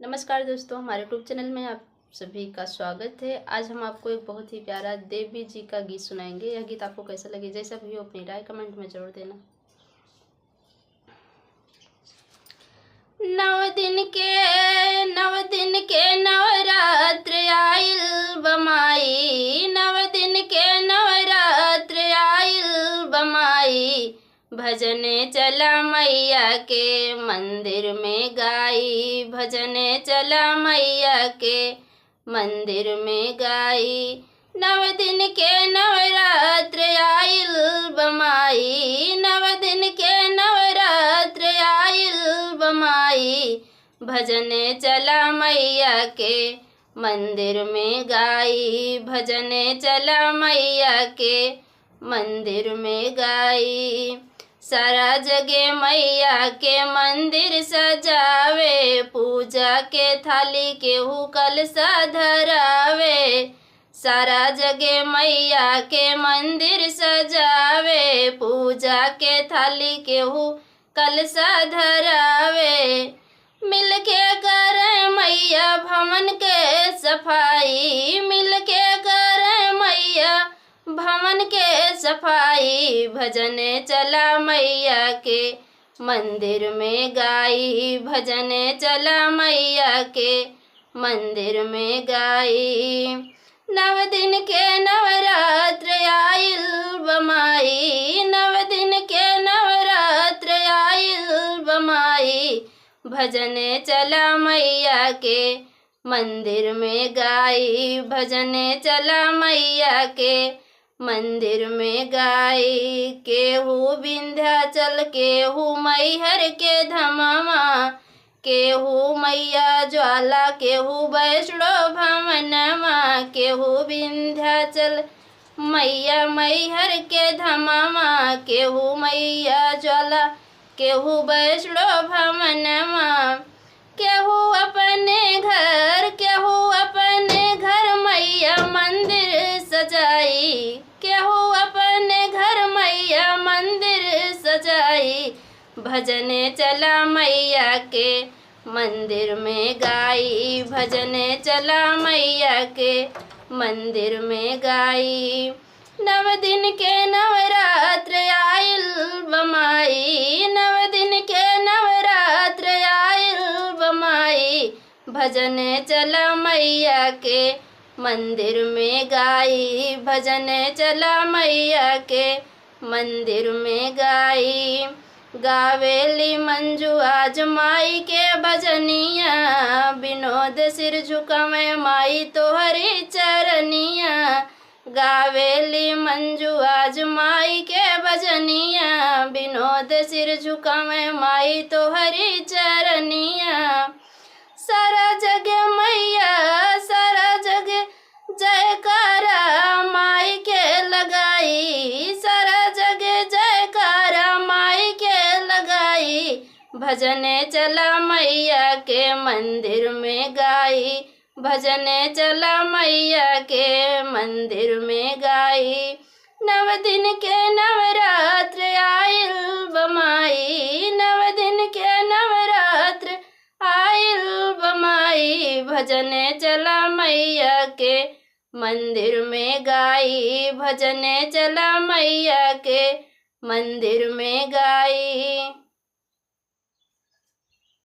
नमस्कार दोस्तों, हमारे यूट्यूब चैनल में आप सभी का स्वागत है। आज हम आपको एक बहुत ही प्यारा देवी जी का गीत सुनाएंगे। यह गीत आपको कैसा लगे, जैसा भी हो अपनी राय कमेंट में जरूर देना। नव दिन के नवरात्र आइल बमाई, नव दिन के नवरात्र आइल बमाई। भजने चला मैया के मंदिर में गाई, भजने चला मैया के मंदिर में गाई। नव दिन के नवरात्र आइल बमाई, नव दिन के नवरात्र आइल बमाई। भजने चला मैया के मंदिर में गाई, भजने चला मैया के मंदिर में गाई। सारा जगह मैया के मंदिर सजावे, पूजा के थाली केहू कलशा धरावे। सारा जगह मैया के मंदिर सजावे, पूजा के थाली केहू कलशा धरावे। मिलके करे मैया भवन के सफाई, मिलके करे मैया भवन के सफाई। भजने चला मैया के मंदिर में गाई, भजने चला मैया के मंदिर में गाई। नव दिन के नवरात्र आइल बमाई, नव दिन के नवरात्र आइल बमाई। भजने चला मैया के मंदिर में गाई, भजने चला मैया के मंदिर में गाई। केहू विंध्याचल केहू मैहर के धमामा, केहू मैया ज्वाला केहू वैष्णो भवनमा। केहू विंध्याचल मैया मैहर के धमामा, केहू मैया ज्वाला केहू वैष्णो भवनमा। केहू अपने घर, केहू अपने घर मैया मंदिर सजाई, केहू अपने घर मैया मंदिर सजाई। भजने चला मैया के मंदिर में गाई, भजने चला मैया के मंदिर में गाई। नव दिन के नवरात्र आइल बमाई, नव दिन के नवरात्र आइल बमाई। भजने चला मैया के मंदिर में गाई, भजने चला मैया के मंदिर में गाई। गावेली मंजू आज माई के भजनिया, विनोद सिर झुकावे माई तोहरी चरनिया। गावेली मंजू आज माई के भजनिया, विनोद सिर झुकावे माई तोहरी चरनिया। सारा जगह मैया, सारा जगह जयकारा माई के लगाई, सारा जगह जयकारा माई के लगाई। भजने चला मैया के मंदिर में गाई, भजने चला मैया के मंदिर में गाई। नव दिन के नवरात्र आइल बमाई, नव दिन के नवरात्र आइल बमाई। भजने चला मैया के मंदिर में गाई, भजने चला मैया के मंदिर में गाई।